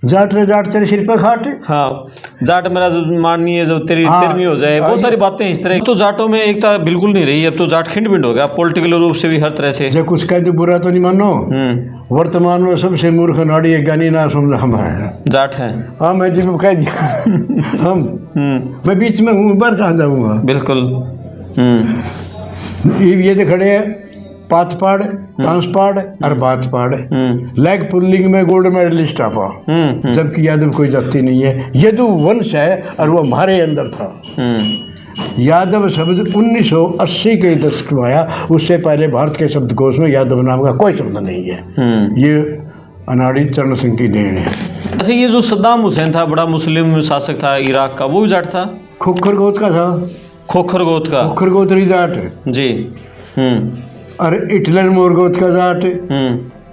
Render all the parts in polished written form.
जाट रे जाट तेरे सिर पे खाट। हाँ, जाट मेरा माननीय जो तेरी तेरवी हो जाए, बहुत सारी बातें इस तरह। तो जाटों में एकता बिल्कुल नहीं रही, अब तो जाट खिंड बिंड हो गया पॉलिटिकल रूप से भी, हर तरह से। जो कुछ कह दो बुरा तो नहीं मानो। वर्तमान में सबसे मूर्ख नाड़ी है ज्ञानी ना समझ हमारे जाट हैं। हाँ मैं जी कह दिया हम मैं बीच में हूँ, ऊपर कहाँ जाऊँगा। बिल्कुल। ये तो खड़े हैं पातपाड़, तांसपाड़ और बातपाड़। लैग पुल्लिंग में गोल्ड मेडलिस्ट आपा, जबकि यादव कोई जाति नहीं है, यदु वंश है और वो हमारे अंदर था। यादव शब्द 1980 के दशक में आया, उससे पहले भारत के शब्दकोश में यादव नाम का कोई शब्द नहीं है। ये अनाड़ी चरण सिंह की देन है। अच्छा, ये जो सद्दाम हुसैन था, बड़ा मुस्लिम शासक था इराक का, वो भी जाट था? खोखर गोत का था। खोखर गोत का? खोखर गोत्री जाट जी। अरे हिटलर मोरगोत का जाट।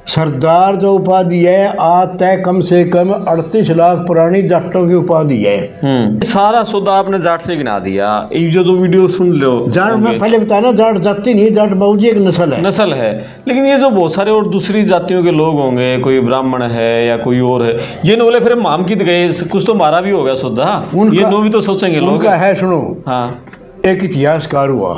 सरदार जो उपाधि है आज तय कम से कम 38 लाख पुरानी जाटों की उपाधि है। सारा सौदा आपने जाट से गिना दिया। ये जो वीडियो सुन लो, जाट मैं पहले बताया ना, जाट जाति नहीं, जाट बाबूजी एक नस्ल है। नस्ल है। लेकिन ये जो बहुत सारे और दूसरी जातियों के लोग होंगे, कोई ब्राह्मण है या कोई और है, ये नो बोले फिर माम की गए, कुछ तो मारा भी हो गया सौदा, ये नो भी तो सोचेंगे लोग। उनका है सुनो। हाँ, एक इतिहासकार हुआ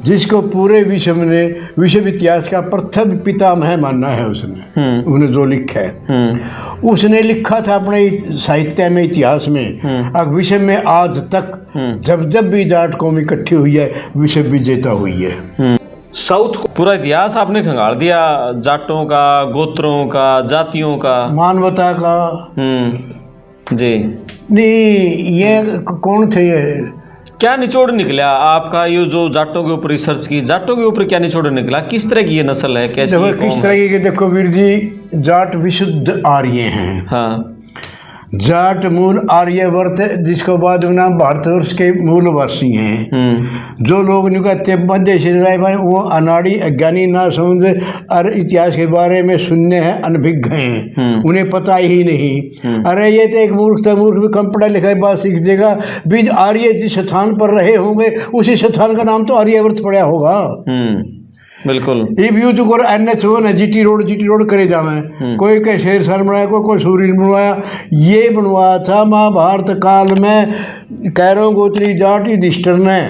जिसको पूरे विश्व इतिहास का प्रथम पितामह मानना है उसने। उन्हें जो लिखा है उसने लिखा था अपने साहित्य में, इतिहास में, अब विश्व में आज तक जब जब भी जाट कौम इकट्ठी हुई है विश्व विजेता हुई है। साउथ को पूरा इतिहास आपने खंगाल दिया, जाटों का, गोत्रों का, जातियों का, मानवता का। जी नहीं, ये कौन थे? ये क्या निचोड़ निकला आपका? ये जो जाटों के ऊपर रिसर्च की, जाटों के ऊपर क्या निचोड़ निकला? किस तरह की ये नस्ल है, कैसी देखो किस तरह की? देखो वीर जी, जाट विशुद्ध आर्य हैं। हाँ, जाट मूल आर्यवर्त, जिसको बाद में नाम भारतवर्ष के मूलवासी हैं। जो लोग नहीं कहते मध्य से वो अनाड़ी अज्ञानी ना समझ और इतिहास के बारे में सुनने हैं, अनभिज्ञ हैं, उन्हें पता ही नहीं। अरे ये तो एक मूर्ख था, मूर्ख भी कम पढ़ा लिखा बात सीख देगा। बीज आर्य जिस स्थान पर रहे होंगे उसी स्थान का नाम तो आर्यवर्त पड़ा होगा। बिल्कुल। ये भी तो कर NH1 है, जीटी रोड करे जावे। कोई के शेर सर बनाया, कोई सूर्य बनवाया। ये बनवाया था महाभारत काल में कैरों गोत्री जाट युधिष्ठिर ने।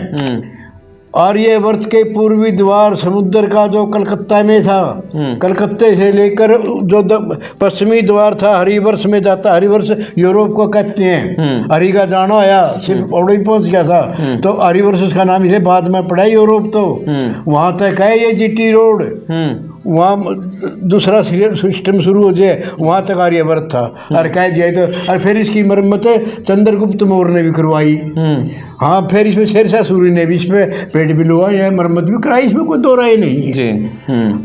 आर्यवर्त के पूर्वी द्वार समुद्र का जो कलकत्ता में था, कलकत्ते से लेकर जो पश्चिमी द्वार था हरिवर्ष में जाता, हरिवर्ष यूरोप को कहते हैं। हरि का जाना आया सिर्फ और ही पहुंच गया था, तो हरिवर्ष उसका नाम इसे बाद में पड़ा यूरोप। तो वहां तक है ये जीटी रोड, वहाँ दूसरा सिस्टम शुरू हो जाए, वहाँ तक आर्यवर्त था। और कह दिया तो, और फिर इसकी मरम्मत चंद्रगुप्त मौर्य ने भी करवाई। हाँ, फिर इसमें शेरशाह सूरी ने भी इसमें पेड़ भी लुआया, मरम्मत भी कराई, इसमें कोई दो राय नहीं जी।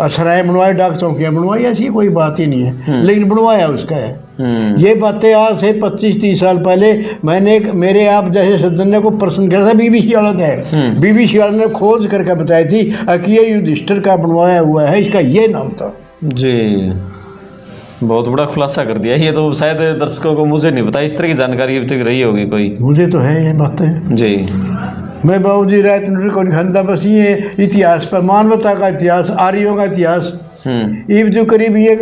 और सराय बनवाए, डाक चौकियाँ बनवाई, ऐसी कोई बात ही नहीं है, लेकिन बनवाया उसका है। ये बातें आज से 25-30 साल पहले मैंने मेरे आप जैसे सज्जन ने को प्रश्न किया था, BBC वाला था, BBC वाले ने खोज करके बताई थी कि ये युधिष्ठिर का बनवाया हुआ है, इसका ये नाम था जी। बहुत बड़ा खुलासा कर दिया। ये तो शायद दर्शकों को, मुझे नहीं पता, इस तरह की जानकारी अभी तक रही होगी कोई? मुझे तो है ये बातें जी। मैं बाबूजी रायत को खंदा बस ये इतिहास पर, मानवता का इतिहास, आर्यों का इतिहास। ये जो करीब ये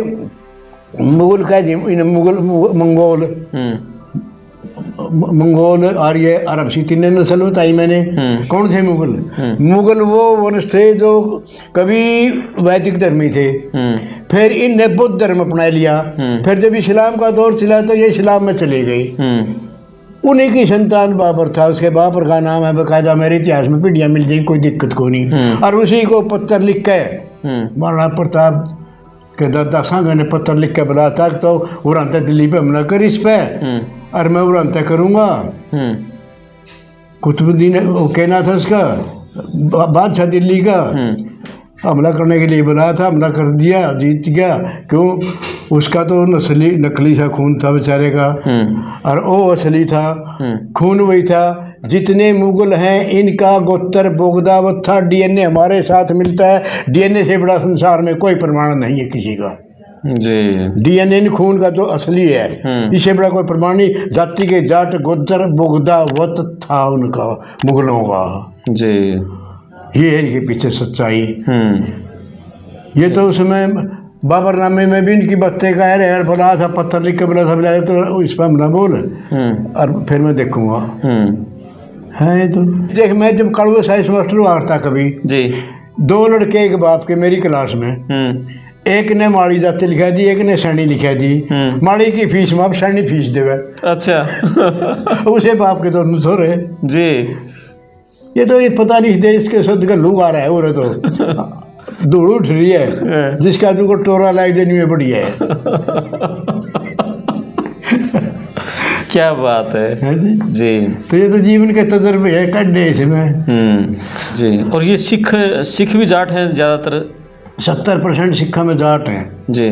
मुगल का मंगोल आर्य अरब सी तीन नस्ल बताई मैंने। कौन थे मुगल? मुगल वो वंश थे जो कभी वैदिक धर्मी थे, फिर इनने बौद्ध धर्म अपना लिया, फिर जब इस्लाम का दौर चला तो ये इस्लाम में चले गए। उन्हीं की संतान बाबर था, उसके बाबर का नाम है बकायदा, मेरे इतिहास में पीढ़ियाँ मिल जाएगी, कोई दिक्कत को नहीं। और उसी को पत्थर लिख के महाराणा प्रताप के दादा संघ ने पत्थर लिख के बुलाया था तो उड़ानते दिल्ली पे हमला कर इस पे, और मैं उड़ानते करूँगा। कुतुबुद्दीन वो कहना था उसका बादशाह दिल्ली का, हमला करने के लिए बुलाया था, हमला कर दिया, जीत गया। क्यों? उसका तो नकली सा खून था बेचारे का, और वो असली था, खून वही था। जितने मुगल हैं इनका गोत्र बोगदावत था, DNA हमारे साथ मिलता है, DNA से बड़ा संसार में कोई प्रमाण नहीं है किसी का जी। DNA खून का तो असली है, इससे बड़ा कोई प्रमाण नहीं। जाति के जाट गोत्र बोगदावत था उनका, मुगलों का जी। ये है इनके पीछे सच्चाई। ये तो उसमें बाबरनामे में भी इनकी बत्ते का है बना था, पत्थर लिख के बना था, बुलाया तो इस पर ना बोल और फिर मैं देखूंगा। है तो देख, मैं जब कड़वे साइंस मास्टर हुआ था कभी जी, 2 लड़के एक बाप के मेरी क्लास में, एक ने माड़ी जाते लिखा दी, एक ने सैनी लिखा दी। माड़ी की फीस माप, सैनी फीस देवे। अच्छा उसे बाप के दोनों थोड़े जी। ये तो ये पता नहीं देश के शुद्ध का लूग आ रहा है, वो तो धूड़ उठ रही है, जिसका तुमको टोरा लाइक देनी में बढ़िया है। क्या बात है जी जी। तो ये तो जीवन के तजर्बे है कड्डे इसमें। जी। और ये सिख भी जाट हैं ज़्यादातर? 70% सिक्खा में जाट हैं जी।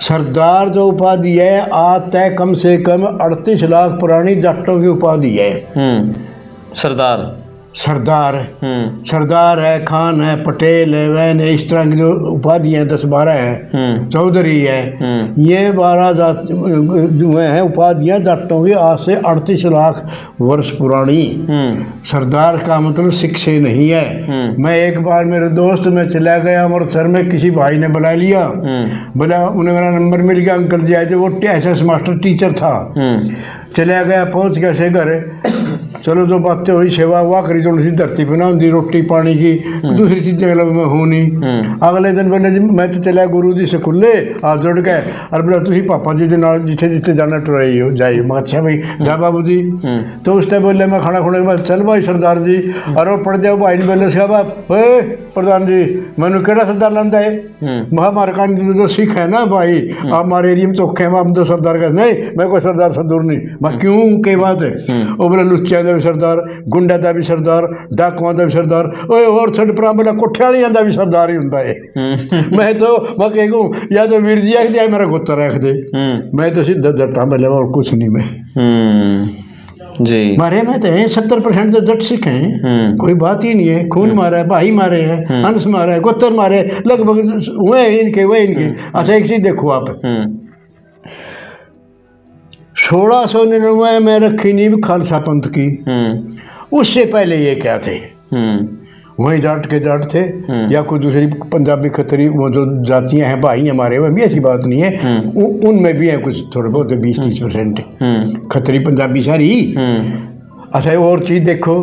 सरदार जो उपाधि है आज तय कम से कम 38 लाख पुरानी जाटों की उपाधि है। सरदार सरदार है, खान है, पटेल है, वैन है, इस तरह की जो उपाधि है 10-12 है, चौधरी है। ये 12 जात जो हैं उपाधियाँ जाटों की आज से 38 लाख वर्ष पुरानी। सरदार का मतलब सिख से नहीं है। मैं एक बार मेरे दोस्त में चला गया अमृतसर में, किसी भाई ने बुला लिया, बोला उन्हें मेरा नंबर मिल गया, अंकल जी आए थे, वो एसएस मास्टर टीचर था। चला गया, पहुंच गया से घर, चलो जो बातें हुई, सेवा हुआ करी, थोड़ी सी धरती पे ना होती रोटी पानी की, दूसरी चीजें मतलब में हो नहीं। अगले दिन बोले जी मैं तो चलिया गुरु जी से खुले आप जुड़ गए, और बोला तुम पापा जी के नाल जिथे जिथे जाना टुराई हो जाइए। मैं अच्छा भाई जा बाबू जी। तो उस टाइम बोले मैं खाना खुने के बाद चल भाई सरदार जी, और वो पढ़ जाओ भाई ने बोले प्रधान जी मैनू केड़ा सरदार लाता है? हमारे कान जो सिख है ना भाई, आप हमारे एरिया में चौखे हैं, हम तो सरदार का नहीं, मैं कोई सरदार सदूर नहीं। मैं क्यों के बात है? वो बोला लुच्चिया का भी सरदार, गुंडा का भी सरदार, डाकुआ का भी सरदार, और छड़ पर बोला कोठे वालियां का भी सरदार ही होंगे है। मैं तो मैं कहूँ या तो वीर जी आख दिया मेरा गोता रख दे, मैं तो सीधा जट्टा में लेवा और कुछ नहीं मैं जी। मारे में तो है 70% तो जट सिख हैं, कोई बात ही नहीं है। खून मारा है, भाई मारे हैं, अंश मारा है, गोत्र मारे, लगभग हुए इनके हुए इनके। अच्छा एक चीज देखो आप, 1699 में रखी नींव खालसा पंथ की, उससे पहले ये क्या थे? वही जाट के जाट थे या कोई दूसरी पंजाबी खतरी वो जो जातियां हैं भाई हमारे, वह भी ऐसी बात नहीं है, उनमें भी है कुछ थोड़े बहुत 20-30% खतरी पंजाबी सारी। अच्छा और चीज देखो,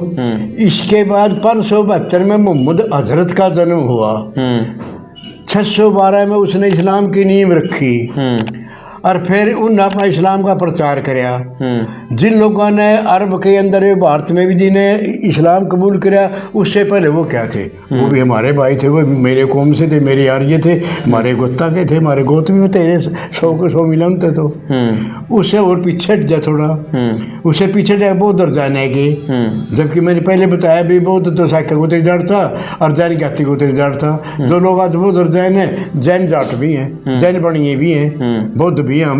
इसके बाद 572 में मोहम्मद हजरत का जन्म हुआ, 612 में उसने इस्लाम की नींव रखी, और फिर उन्होंने अपना इस्लाम का प्रचार कराया। जिन लोगों ने अरब के अंदर भारत में भी जिन्हें इस्लाम कबूल किया, उससे पहले वो क्या थे? वो भी हमारे भाई थे, वो मेरे कौम से थे, मेरे आर्य थे, हमारे गोता के थे, हमारे गोत में तेरे 100 के 100 मिलन थे। तो उससे और पीछे हट जाए थोड़ा, उससे पीछे जाए बौद्ध जाने के, जबकि मैंने पहले बताया भी बौद्ध तो साइकिल गोत्री जाट था और जैन जाति गोत्री जाट था। जो लोग आज बौद्ध जैन है, जैन जाट भी हैं, जैन बनिए भी हैं, बौद्ध भी हम।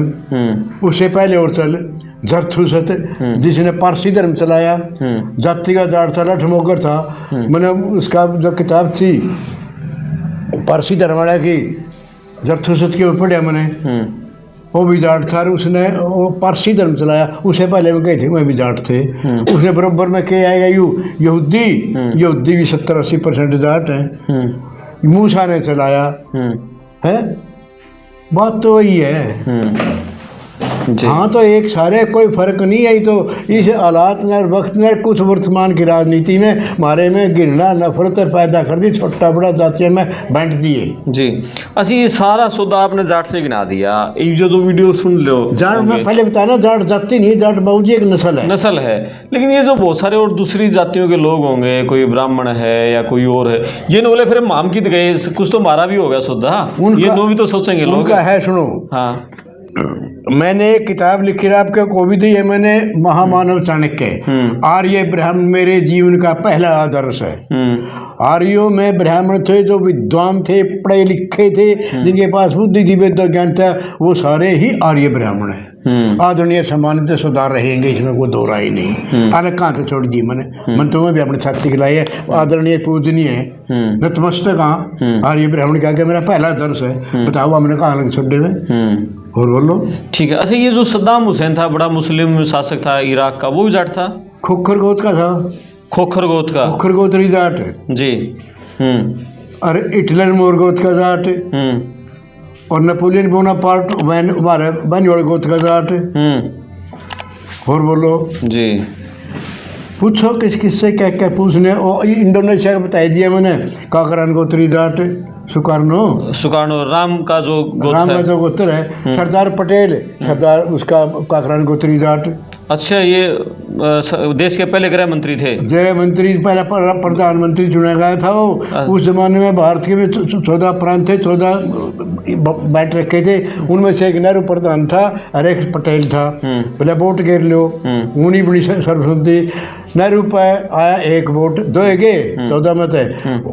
उससे पहले और चल जरथुसत जिसने पारसी धर्म चलाया, जाति का जाट था, लठमोगर था। मैंने उसका जो किताब थी पारसी धर्म वाला की, जरथुसत के ऊपर पढ़ा मैंने, वो भी जाट था, उसने वो पारसी धर्म चलाया। उससे पहले में गए थे वह भी जाट थे। उसने बराबर में क्या आएगा यहूदी भी 70-80% जाट है। मूसा ने चलाया है, बात तो वही है। हाँ तो एक सारे कोई फर्क नहीं है। तो इस हालात ने वक्त ने कुछ वर्तमान की राजनीति में हमारे में घृणा नफरत पैदा कर दी, छोटा बड़ा जातियों में बांट दिए जी। अच्छा ये सारा सौदा आपने जाट से गिना दिया, ये जो वीडियो सुन लो जाट में पहले बताया जाट जाति नहीं, जाट बाबूजी एक नस्ल है। लेकिन ये जो बहुत सारे और दूसरी जातियों के लोग होंगे, कोई ब्राह्मण है या कोई और है, ये नो बोले फिर माम की गए, कुछ तो मारा भी हो गया सौदा, ये नो भी तो सोचेंगे लोग। उनका है सुनो, हाँ मैंने एक किताब लिखी है आपके को भी दी है मैंने, महामानव चाणक्य। आर्य ब्राह्मण मेरे जीवन का पहला आदर्श है। आर्यों में ब्राह्मण थे जो विद्वान थे, पढ़े लिखे थे, जिनके पास बुद्धि दिव्य ज्ञान था, वो सारे ही आर्य ब्राह्मण है। आदरणीय सम्मानित सुधार रहेंगे, इसमें कोई दो राय नहीं। अलग कहाँ से छोड़ दी मन तुम्हें भी अपने छाती खिलाई है, आदरणीय पूजनीय है, नतमस्तक आर्य ब्राह्मण क्या मेरा पहला आदर्श है। बताओ हमने कहाँ अलग छोड़े में और बोलो। ठीक है। अच्छा ये जो सद्दाम हुसैन था, बड़ा मुस्लिम शासक था इराक का, वो भी जाट था? खोखर गोत का था। खोखर गोत का? खोखर गोत्री जाट जी। अरे हिटलर मोर गोत का जाट, और नेपोलियन बोनापार्ट हमारे बनियोड़ गोत का जाट। और बोलो जी, पूछो किस किस से क्या क्या पूछने। और इंडोनेशिया का बता दिया मैंने, काकरान गोत्री जाट, सुकार्नो राम का जो गोत्र राम का है। जो गोत्र है, सरदार पटेल, सरदार उसका काकरान गोत्री जाट। अच्छा, ये देश के पहले गृह मंत्री थे। गृह मंत्री, पहला प्रधानमंत्री चुना गया था वो। उस जमाने में भारत के में 14 प्रांत थे, 14 बैठ रखे थे, उनमें से एक नेहरू प्रधान था और एक पटेल था। पहले वोट गिर लो, उन्हीं बड़ी सर्वसम्मति। नेहरू पे आया 1 वोट, 2 गए, 14 में थे।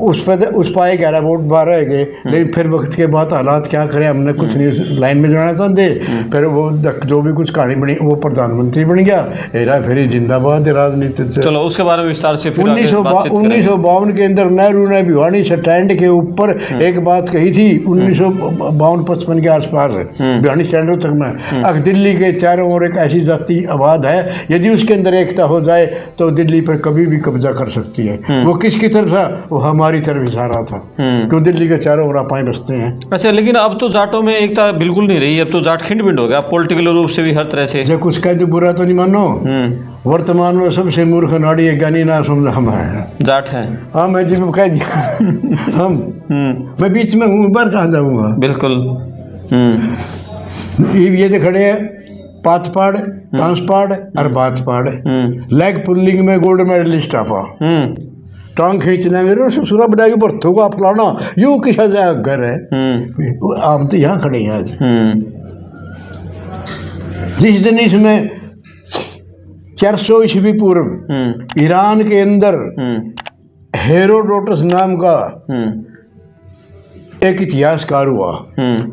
उस पर आए 11 वोट, 12 गए। लेकिन फिर वक्त के बाद हालात क्या करें, हमने कुछ नहीं उस लाइन में जाना चाहते। फिर वो जो भी कुछ कहानी बनी, वो प्रधानमंत्री बन गया। हेरा फेरी जिंदाबाद राजनीति से। चलो उसके बारे में विस्तार से फिर 1952 के अंदर नेहरू ने भिवानी स्टैंड के ऊपर एक बात कही थी। 1952-55 के आसपास भिवानी स्टैंड तक में, अब दिल्ली के चारों ओर एक ऐसी जाति आबाद है, यदि उसके अंदर एकता हो जाए तो दिल्ली पर कभी भी कब्जा कर सकती है। वो किसकी तरफ था? वो हमारी तरफ इशारा था, क्यों दिल्ली के चारों ओर अपाए बसते हैं। अच्छा, लेकिन अब तो जाटों में एकता बिल्कुल नहीं रही, अब तो जाट खिंड भिंड हो गया पॉलिटिकल रूप से भी, हर तरह से। जब कुछ कह दो बुरा तो नहीं मानो। वर्तमान में सबसे मूर्ख नाड़ी ज्ञानी ना समझ हम है, जाट है। हाँ, मैं जिसको कह दिया हम, मैं बीच में हूँ, बार कहाँ जाऊँगा। बिल्कुल। ये तो खड़े हैं पातपाड़, तांसपाड़ और बातपाड़। लेग पुलिंग में गोल्ड मेडलिस्ट आपा, टांग खींच लेंगे सुरा बड़ा के बर्थों को आप फलाना यूं किसा जाए घर है। आप तो यहाँ खड़े हैं आज। जिस दिन इसमें 400 ईस्वी पूर्व ईरान के अंदर हेरोडोटस नाम का एक इतिहासकार हुआ,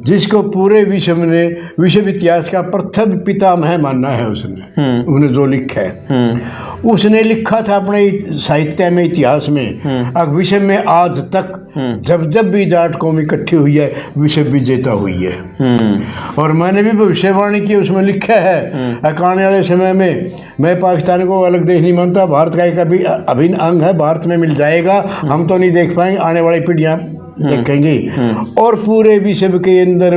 जिसको पूरे विश्व इतिहास का प्रथम पितामह मानना है उसने। उन्हें जो लिखा है, उसने लिखा था अपने साहित्य में, इतिहास में, अब विश्व में आज तक जब जब भी जाट कौम इकट्ठी हुई है, विश्व विजेता हुई है। और मैंने भी भविष्यवाणी की, उसमें लिखा है आने वाले समय में मैं पाकिस्तान को अलग देश नहीं मानता, भारत का एक अभिन्न अंग है, भारत में मिल जाएगा, हम तो नहीं देख पाएंगे, आने वाली पीढ़ियां देखेंगे। और पूरे विश्व के अंदर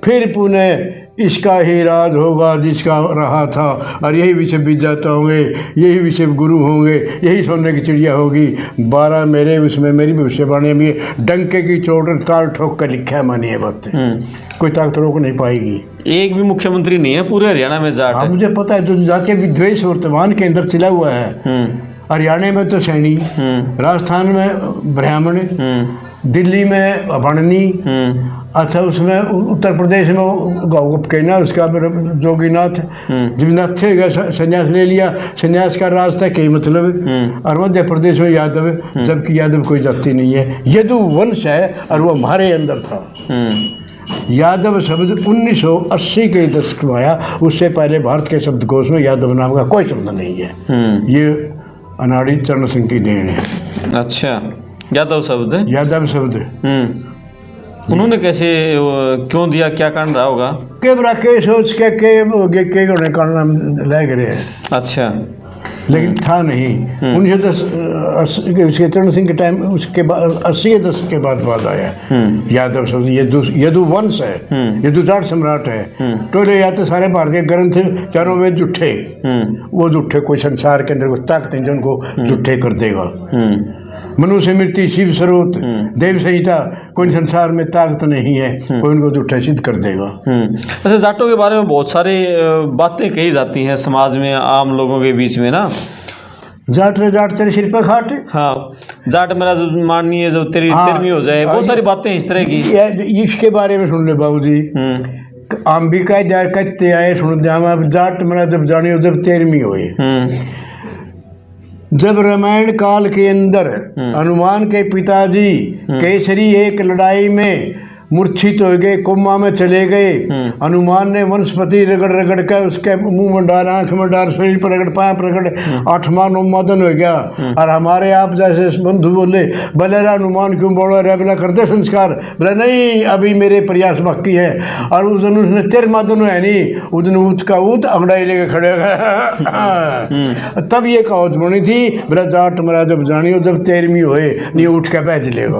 फिर पुनः इसका ही राज होगा जिसका रहा था, और यही विश्व विजेता होंगे, यही विश्व गुरु होंगे, यही सोने की चिड़िया होगी। 12 मेरे उसमें मेरी भविष्यवाणी में डंके की चोट ताल ठोक कर लिखा है। मानिए बात, कोई ताकत रोक नहीं पाएगी। एक भी मुख्यमंत्री नहीं है पूरे हरियाणा में जाट। हाँ, मुझे पता है, जो जातीय विद्वेष वर्तमान के अंदर चला हुआ है। हरियाणा में तो सैनी, राजस्थान में ब्राह्मण, दिल्ली में अभणनी, अच्छा उसमें उत्तर प्रदेश में कहना उसका जोगीनाथ जीवनाथ थे, संन्यास ले लिया, संन्यास का राज था कई मतलब। और मध्य प्रदेश में यादव, जबकि यादव कोई जाति नहीं है, यदु वंश है और वो हमारे अंदर था। यादव शब्द 1980 के दशक में आया, उससे पहले भारत के शब्दकोश में यादव नाम का कोई शब्द नहीं है। ये अनाड़ी चरण सिंह की देन है। अच्छा, यादव शब्द, यादव शब्द उन्होंने कैसे, क्यों दिया, क्या कारण रहा होगा? के बरा के सोच के होने का नाम लग रहे हैं। अच्छा, लेकिन था नहीं। 1910 उसके चरण सिंह के टाइम, उसके बाद 80 के दशक के बाद आया यादव शब्द। यदु वंश है, यदु जाट सम्राट है। टोले या तो सारे भारतीय ग्रंथ चारों वेद झूठे, वो झूठे, कोई संसार के अंदर कोई ताकत नहीं जो उनको झूठे कर देगा। मनुष्य मृत्यु, शिव स्रोत, देव संहिता, कोई संसार में ताकत नहीं है, कोई उनको झूठा सिद्ध कर देगा। अच्छा, जाटों के बारे में बहुत सारी बातें कही जाती हैं समाज में, आम लोगों के बीच में ना। जाट रे जाट तेरे सिर पर खाट। हाँ, जाट मेरा माननी है जब तेरी तेरहवीं हो जाए, बहुत सारी बातें इस तरह की। इसके बारे में सुन ले बाबूजी, आम भी कहते आए सुन दे, जाट मेरा जब जानी हो जब 13वीं हुई। जब रामायण काल के अंदर हनुमान के पिताजी केसरी एक लड़ाई में मूर्छित हो गए, कोमा में चले गए। हनुमान ने वनस्पति रगड़ रगड़ कर उसके मुंह में डाल, आंख में डाल, शरीर पर रगड़, पाँव पर रगड़, 8वां अनुमोदन हो गया। और हमारे आप जैसे बंधु बोले, भले हनुमान क्यों बोला रे, बोला कर दे संस्कार, बोला नहीं अभी मेरे प्रयास बाकी है। और उस दिन उसने 13वां दिन है नहीं, उस दिन ऊत का ऊत अंगड़ाई लेके खड़े तब ये कहावत बनी थी, बोला जाट मरा जब जानी हो जब 13वीं होए, नहीं उठ के बैच लेगा।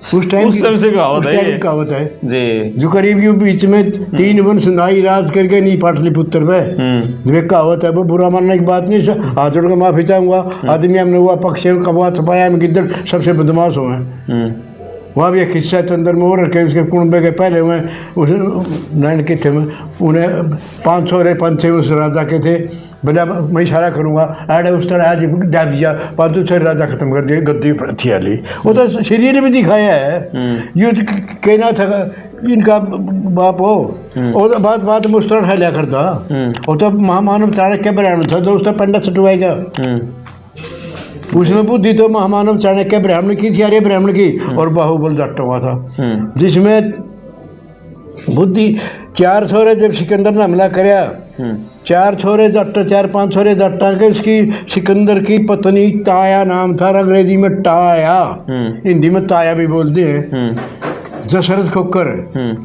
उस टाइम से कहावत है ये। कहावत है जी। जो करीबियों बीच में 3 वंश नाई राज करके नहीं पाटलिपुत्र में, जो एक कहावत है वो बुरा मानने की बात नहीं। हाथ जोड़ कर माफी चाहूंगा, आदमी हमने हुआ पक्ष कवा छपाया में गिद्दड़ सबसे बदमाश हुए। वहाँ भी एक हिस्सा चंद्रमोहर रखे उसके कुंबे के पहले हुए उस नैन के थे उन्हें 500 रे पंचे उस राजा के थे। भले मैं इशारा करूँगा आड़े उस तरह आज डाल दिया 500 राजा खत्म कर दिया, गद्दी पर थी आली। वो तो सीरियल में दिखाया है। ये कहना था इनका बाप हो और बात मुस्तर है लिया करता। वो तो महामानव चाणक्य ब्राह्मण था जो उसका पंडा छटवाएगा। उसमें बुद्धि तो महामानव चाणक्य ब्राह्मण की थी, आर्य ब्राह्मण की, और बाहुबल जट हुआ था जिसमें बुद्धि 4 छोरे जब सिकंदर ने हमला कराया 4 छोरे जट 4-5 छोरे जट्टा के उसकी सिकंदर की पत्नी ताया नाम था, अंग्रेजी में टाया, हिंदी में ताया भी बोलते हैं। दशरथ खोकर,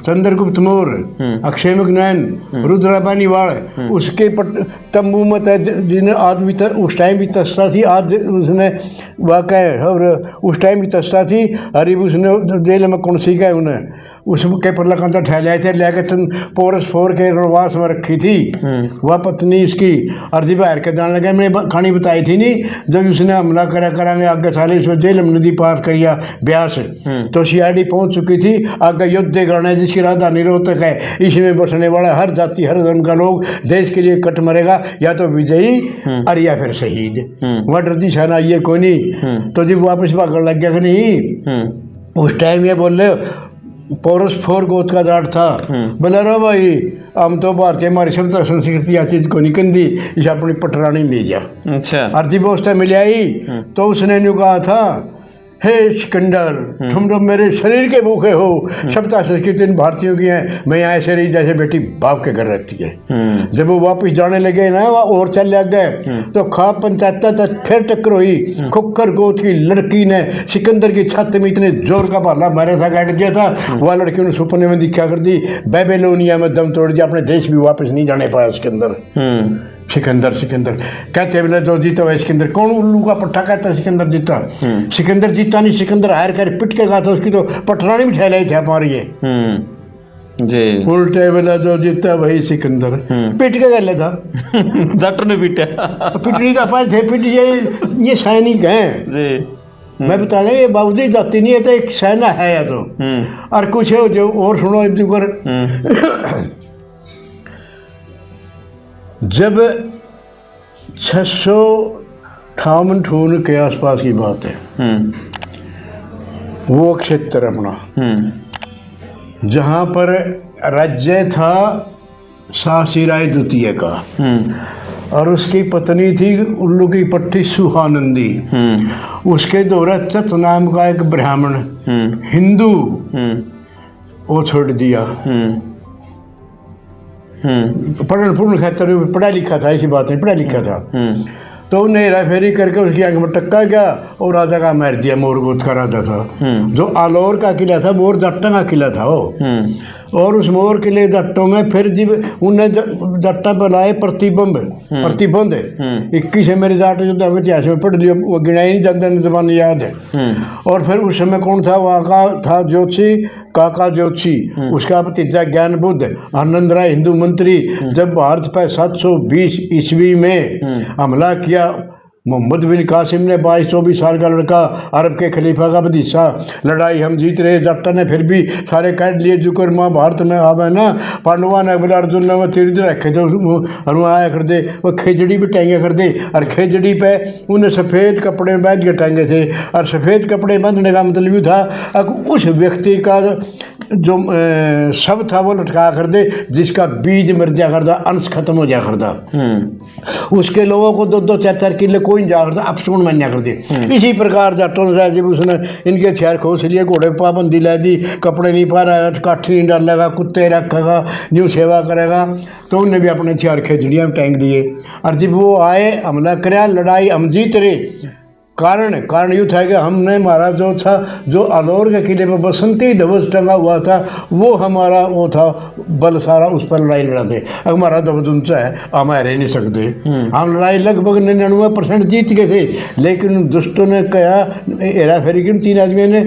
चंद्रगुप्त मौर्य, अक्षयमुख नयन, रुद्राबानी वाड़, उसके तंबू में जिन्हें आज भी उस टाइम भी तस्ता थी, आज उसने वाक़ और उस टाइम भी तस्ता थी। अरीब उसने जेल में कौन सी गए उन्हें उसके पर लखनता ठहलाए थे लेकर पोरस 4 के रणवास में रखी थी वह पत्नी इसकी। अर्जी बाहर के जाने लगे, मैंने कहानी बताई थी नहीं, जब उसने हमला करांगे आगे साले इसमें जेल में नदी पार करिया ब्यास तो सीआईडी पहुंच चुकी थी। आगे युद्ध गण जिसकी राजधानी रोहतक है, इसमें बसने वाला हर जाति हर धर्म का लोग देश के लिए कट मरेगा, या तो विजयी और या फिर शहीद। वह डरती सेना ये कोई नहीं। तो जब वापस भागने लग गया कि नहीं, उस टाइम ये बोल रहे पोरस 4 गोत का जाट था। बोले रो भाई हम तो भारतीय हमारी सभ्यता संस्कृति या चीज को निकल दी, इसे अपनी पटरानी ले जा। अच्छा अर्जी व्यवस्था मिल आई तो उसने न्यू कहा था, हे सिकंदर तुम तो मेरे शरीर के भूखे हो, सभ्यता संस्कृति इन भारतीयों की है, मैं यहाँ ऐसे रही जैसे बेटी बाप के घर रहती है। जब वो वापस जाने लगे ना और चल लग गए तो खा पंचायत तक फिर टक्कर हुई। खुक्कर गोद की लड़की ने सिकंदर की छत में इतने जोर का भाला मारा था, काट दिया था। वह लड़की ने सपने में दिखा कर दी, बेबीलोनिया में दम तोड़ दिया, अपने देश भी वापस नहीं जाने पाया सिकंदर। सिकंदर कहते बोले जो जीता हुआ सिकंदर, कौन उल्लू का पट्टा कहता सिकंदर जीता? सिकंदर जीता नहीं, सिकंदर हार कर पिट के कहा था, उसकी तो पटरानी भी ठहलाई थी हमारी ये जी। उल्टे बोला जो जीता वही सिकंदर, पिट के गले था जट ने पीटा पिटनी का पास थे पिट ये सैनिक हैं जी। मैं बता रहा ये बाबूजी जाती नहीं है तो एक सेना है या तो और कुछ है जो और सुनो जब 658 के आसपास की बात है, वो क्षेत्र अपना जहाँ पर राज्य था सासिराय द्वितीय का और उसकी पत्नी थी उल्लू की पट्टी सुहानंदी। उसके द्वारा चत नाम का एक ब्राह्मण हिंदू वो छोड़ दिया। पढ़ा लिखा था, ऐसी बात नहीं, पढ़ा लिखा था। तो उन्हें हेरा फेरी करके उसकी आंख में टक्का गया और राजा का मार दिया। मोर गोद का राजा था जो आलौर का किला था, मोर जट्टा का किला था वो। और उस मोर किले जट्टों में फिर जब उन्हें जट्टा बनाए प्रतिबंध 21 है मेरे जाट जो इतिहास में पढ़ लिया, वो गिनाई नहीं जानते, जबान याद है। और फिर उस समय कौन था वहाँ का था ज्योतिषी, काका ज्योतिषी, उसका भतीजा ज्ञान बुद्ध, आनंद राय हिंदू मंत्री। जब भारत पर 720 ईस्वी में हमला किया मोहम्मद बिन कासिम ने, 22-24 साल का लड़का, अरब के खलीफा का भतीजा, लड़ाई हम जीत रहे, जट्टा ने फिर भी सारे काट लिए। जुकर महाभारत में आवे ना, पांडवा ने बोला अर्जुन ने वो तीर रखे थे और आया कर दे, वो खेजड़ी भी टांगे कर दे। और खेजड़ी पे उन्हें सफ़ेद कपड़े में बांध के टांगे थे। और सफ़ेद कपड़े बांधने का मतलब ये था उस व्यक्ति का जो शव था वो लटका कर दे, जिसका बीज मर जाया करता, अंश खत्म हो जाया करता। उसके लोगों को 2-2 4-4 किले कोई जा करता, अपसूण मान्या कर दे। इसी प्रकार जाटों ने जब उसने इनके हथियार खोस लिए, घोड़े पाबंदी ला दी, कपड़े नहीं पा रहा, काठी नहीं डालेगा, कुत्ते रखेगा, न्यू सेवा करेगा। तो उन्हें भी अपने हथियार खेजड़ियाँ में टांग दिए। और जब वो आए हमला कराया, लड़ाई हम जीत रहे। कारण यूँ था कि हमने हमारा जो था, जो अलौर के किले में बसंती ध्वज टंगा हुआ था, वो हमारा वो था बल सारा, उस पर लड़ाई लड़ाते। अब हमारा ध्वज ऊंचा है, हम रह नहीं सकते। हम लड़ाई लगभग 99% जीत गए थे। लेकिन दुष्टों ने कहा, हेरा फेरी की 3 आदमियों ने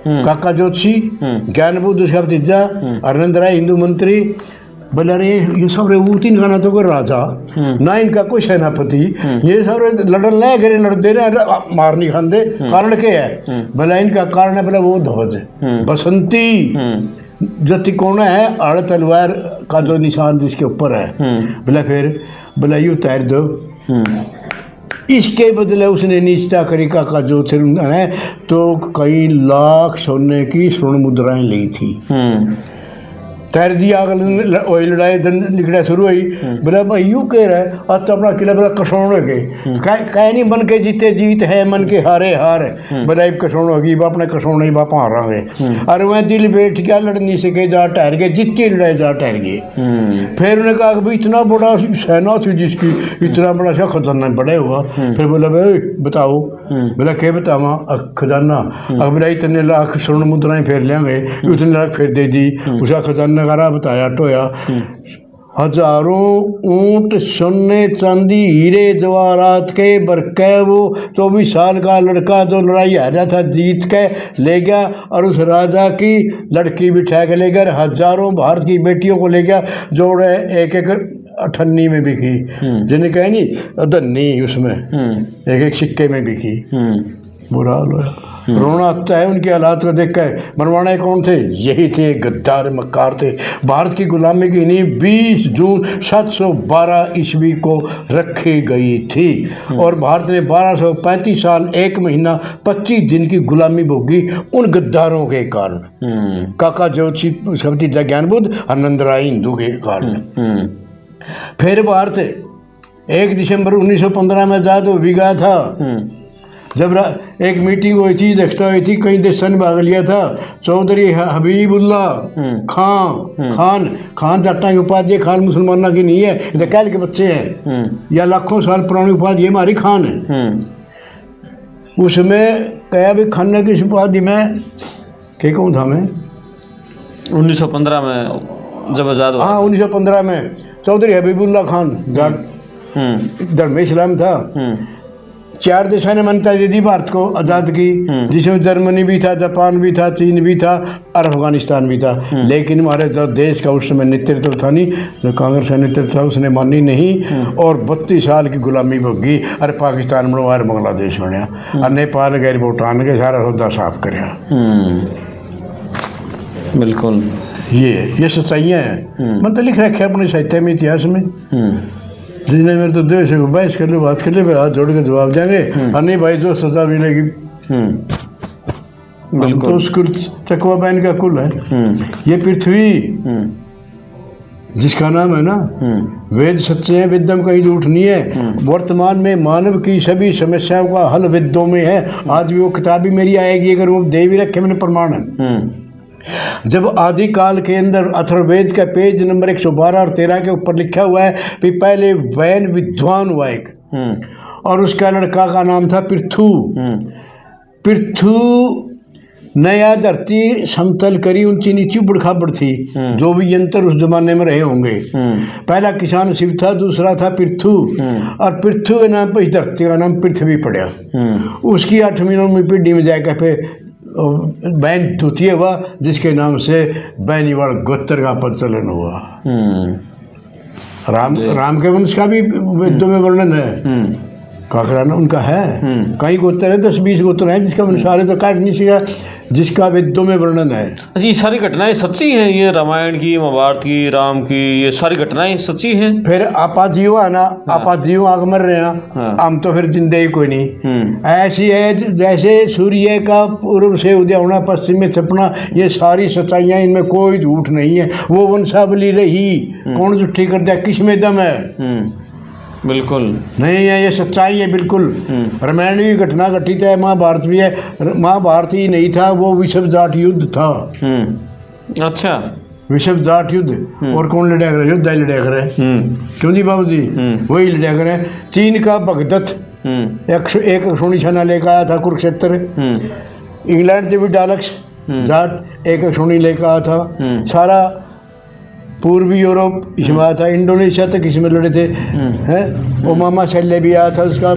काका जोशी, ज्ञान बुद्ध उसका भतीजा, आनंद राय हिंदू मंत्री। बोला रे ये सब रे वो तीन गाना तो कर राजा ना इनका कोई सेनापति, ये सब रे लड़न ले करे लड़ते रहे मार नहीं खाते, कारण क्या है? बोला इनका कारण है बोला वो ध्वज बसंती जति कोना है आड़ तलवार का जो निशान जिसके ऊपर है। बोला फिर बोला यूं तैर दो। इसके बदले उसने निष्ठा करी काका जो थे है तो कई लाख सोने की स्वर्ण मुद्राएं ली थी। तैर दिया वही लड़ाई निकला शुरू हुई। बोला भाई यूँ कह रहा है अब तो अपना किला बोला कशोण के कह नहीं मन के जीते जीत है मन के हारे हार। बोला कशोण होगी अपने कशोण ही बाप हारांगे। और वह दिल बैठ गया लड़ नहीं सके जा ठहर गए, जितनी लड़ाई जा ठहर गए। फिर उन्होंने कहा भाई इतना बड़ा सेना थी जिसकी इतना बड़ा सा खजाना बड़ा हुआ। फिर बोला भाई बताओ। बोला क्या बतावा खजाना? अब बोला इतने लाख स्वर्ण मुद्राएं फेर लेंगे, उतने लाख फिर दे दी। उसका खजाना नगारा बताया टोया, हजारों ऊंट सोने चांदी हीरे जवाहरात के बरके वो 24 साल का लड़का जो लड़ाई हारा था जीत के ले गया और उस राजा की लड़की बिठा के ले गया। हजारों भारत की बेटियों को ले गया जोड़े एक एक अठन्नी में बिकी, जिन्हें कहे नहीं अदन्नी उसमें एक एक सिक्के में बिकी। बुरा हाल हुआ, रोना आता है उनके हालात को देखकर। मरवाने कौन थे? यही थे गद्दार मक्कार थे। भारत की गुलामी की नींव 20 जून 712 ईस्वी को रखी गई थी और भारत ने 1235 साल 1 महीना 25 दिन की गुलामी भोगी उन गद्दारों के कारण। काका जोशी भतीजा ज्ञान बुद्ध, आनंद राय हिंदू के कारण। फिर भारत 1 दिसंबर 1915 में आजाद हो भी गया था। जब एक मीटिंग हुई थी दक्षता हुई थी, कई देशों ने भाग लिया था। चौधरी हबीबुल्ला खान जाटा की उपाधि खान मुसलमानों की नहीं है, ये कैल के बच्चे हैं या लाखों साल पुरानी उपाधि हमारी खान है। उसमें कहा भी खान की उपाधि में क्या कौन था मैं 1915 में जब आजाद हुआ। हाँ 1915 में चौधरी हबीबुल्ला खान धर्म इस्लाम था। 4 देशों ने मान्यता दे दी भारत को आज़ाद की, जिसमें जर्मनी भी था, जापान भी था, चीन भी था और अफगानिस्तान भी था। लेकिन हमारे जो देश का उस समय नेतृत्व था नहीं, जो कांग्रेस का नेतृत्व था उसने मानी नहीं और 32 साल की गुलामी भोगी। अरे पाकिस्तान बनवा और बांग्लादेश बनया और नेपाल गैर भूटान के सारा होदा साफ कराया। बिल्कुल ये सच्चाइयाँ हैं। मैं तो लिख रखे अपने साहित्य में इतिहास में। जिसने मेरे तो देश को बहस कर लो बात कर ले हाथ जोड़ के जवाब देंगे और नहीं भाई जो सजा मिलेगी। हम तो उस कुल चकवा बहन का कुल है। ये पृथ्वी जिसका नाम है ना वेद सच्चे हैं, वेदम कहीं झूठ नहीं है। वर्तमान में मानव की सभी समस्याओं का हल वेदों में है। आज भी वो किताब भी मेरी आएगी अगर वो दे भी रखे मैंने प्रमाण है। जब आदि काल के अंदर अथर्ववेद का पेज नंबर 112 और 13 के ऊपर लिखा हुआ है कि पहले वैन विद्वान हुआ एक और उसका लड़का का नाम था पृथु। पृथु नया धरती समतल करी, ऊंची नीची बुड़खाबड़ थी जो भी यंत्र उस जमाने में रहे होंगे। पहला किसान शिव था, दूसरा था पृथु और पृथु के नाम पर इस धरती का नाम पृथ्वी पड़ा। उसकी 8वीं 9वीं पीढ़ी में जाकर फिर बैन द्वितीय हुआ जिसके नाम से बैनीवाल गोत्र का प्रचलन हुआ। राम के वंश का भी वेदों में वर्णन है। काकराना उनका है, कई गोत्र है 10-20 गोत्र हैं जिसका सारे तो काट नहीं सीखा जिसका वेदों में वर्णन है। अच्छा ये सारी घटनाएं सच्ची हैं? ये रामायण की, महाभारत की, राम की, ये सारी घटनाएं सच्ची हैं? फिर आपा जीव आना आपा जीव आग मर रहे ना हम तो फिर जिंदे ही कोई नहीं। ऐसी है जैसे सूर्य का पूर्व से उदय होना पश्चिम में छपना, ये सारी सच्चाइयाँ, इनमें कोई झूठ नहीं है। वो वंशावली रही, कौन झूठी कर दिया, किस में दम है? बिल्कुल नहीं है, ये सच्चाई है बिल्कुल। रामायण की घटना घटित है, महाभारत भी है। महाभारत ही नहीं था, वो विश्व जाट युद्ध था। अच्छा विश्व जाट युद्ध। और कौन लड़ा कर युद्ध लड़ा करे क्यों जी बाबू जी? वही लड़ा करे। चीन का भगदत्त एक अक्षोणी सेना लेकर आया था कुरुक्षेत्र। इंग्लैंड से भी डालक्स जाट एक अक्षोणी लेकर आया था। सारा पूर्वी यूरोप इसमें आया था, इंडोनेशिया तक इसमें लड़े थे हैं। ओमामा शैल्य भी आया था उसका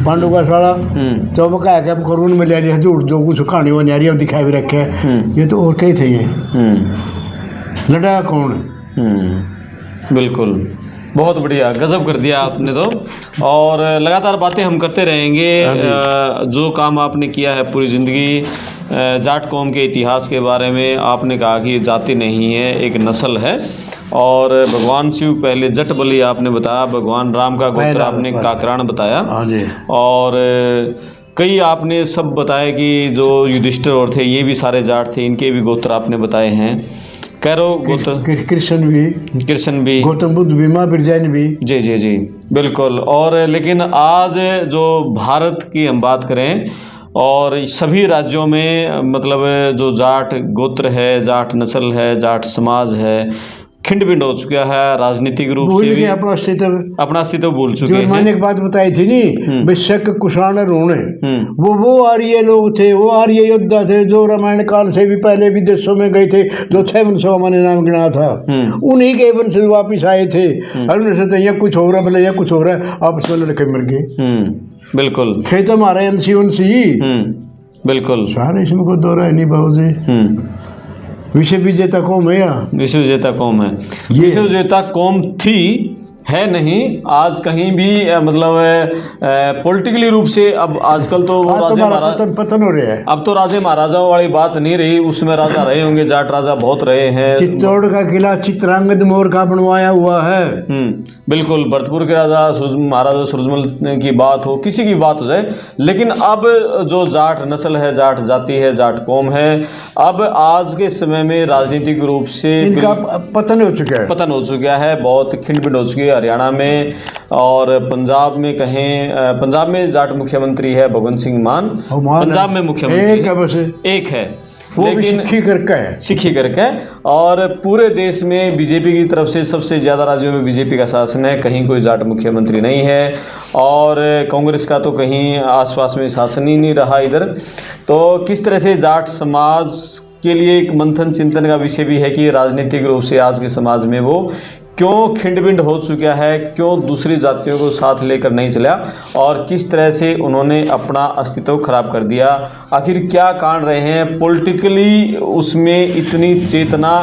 पांडु का साला तो वो कहा कि अब करून में ले रही है झूठ जो कुछ कहानी वो नहीं आ रही अब दिखाई भी रखे है ये तो और कई थे ये लड़ा कौन बिल्कुल बहुत बढ़िया गजब कर दिया आपने तो और लगातार बातें हम करते रहेंगे जो काम आपने किया है पूरी ज़िंदगी जाट कौम के इतिहास के बारे में आपने कहा कि ये जाति नहीं है एक नस्ल है और भगवान शिव पहले जट बलि आपने बताया भगवान राम का गोत्र आपने काकरान बताया और कई आपने सब बताया कि जो युधिष्ठिर और थे ये भी सारे जाट थे इनके भी गोत्र आपने बताए हैं कैरो गोत्र कृष्ण भी गौतम बुद्ध भी महावीर जैन भी जी बिल्कुल और लेकिन आज जो भारत की हम बात करें और सभी राज्यों में मतलब जो जाट गोत्र है जाट नस्ल है जाट समाज है खिंड बिंड हो चुका है राजनीतिक रूप से भी अपना अस्तित्व भूल चुके हैं। मैंने एक बात बताई थी नी विशक कुषाण रोने वो आर्य लोग थे वो आर्य योद्धा थे जो रामायण काल से भी पहले विदेशों में गए थे जो 6 वंशों मैंने नाम गिना था उन्हीं के वंश वापिस आए थे और उन्हें सोचा यह कुछ हो रहा भले यह कुछ हो रहा है आपस में लड़के मर गए बिल्कुल थे तो हमारे वंशी बिल्कुल सारे इसमें कोई दो रहा नहीं बाबू जी विश्व विजेता कौम है या विश्व विजेता कौम है विश्व विजेता कौम थी है नहीं आज कहीं भी मतलब पॉलिटिकली रूप से अब आजकल तो वो राजा महाराजा पतन हो रहा है अब तो राजे महाराजाओं वाली बात नहीं रही उसमें राजा रहे होंगे जाट राजा बहुत रहे हैं चित्तौड़ का किला चित्रांगद मोर का बनवाया हुआ है बिल्कुल भरतपुर के राजा महाराजा सूरजमल की बात हो किसी की बात हो जाए लेकिन अब जो जाट नस्ल है जाट जाति है जाट कौम है अब आज के समय में राजनीतिक रूप से इनका पतन हो चुका है बहुत खिंड बिंड हो चुकी है हरियाणा में और पंजाब में कहें पंजाब में जाट मुख्यमंत्री है भगवंत सिंह मान पंजाब में मुख्यमंत्री एक है लेकिन सिखी करके और पूरे देश में बीजेपी की तरफ से सबसे ज़्यादा राज्यों में बीजेपी का शासन है कहीं कोई जाट मुख्यमंत्री नहीं है और कांग्रेस का तो कहीं आसपास में शासन ही नहीं रहा इधर तो किस तरह से जाट समाज के लिए एक मंथन चिंतन का विषय भी है कि राजनीतिक रूप से आज के समाज में वो क्यों खिंड-बिंड हो चुका है क्यों दूसरी जातियों को साथ लेकर नहीं चला और किस तरह से उन्होंने अपना अस्तित्व खराब कर दिया आखिर क्या कारण रहे हैं पॉलिटिकली उसमें इतनी चेतना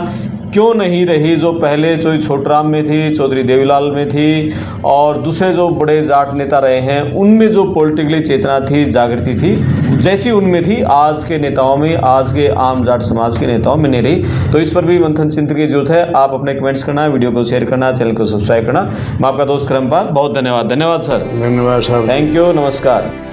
क्यों नहीं रही जो पहले चौधरी छोटराम में थी चौधरी देवीलाल में थी और दूसरे जो बड़े जाट नेता रहे हैं उनमें जो पॉलिटिकली चेतना थी जागृति थी जैसी उनमें थी आज के नेताओं में आज के आम जाट समाज के नेताओं में नहीं रही तो इस पर भी मंथन चिंतन की जरूरत है आप अपने कमेंट्स करना वीडियो को शेयर करना चैनल को सब्सक्राइब करना मैं आपका दोस्त करमपाल बहुत धन्यवाद सर धन्यवाद सर थैंक यू नमस्कार।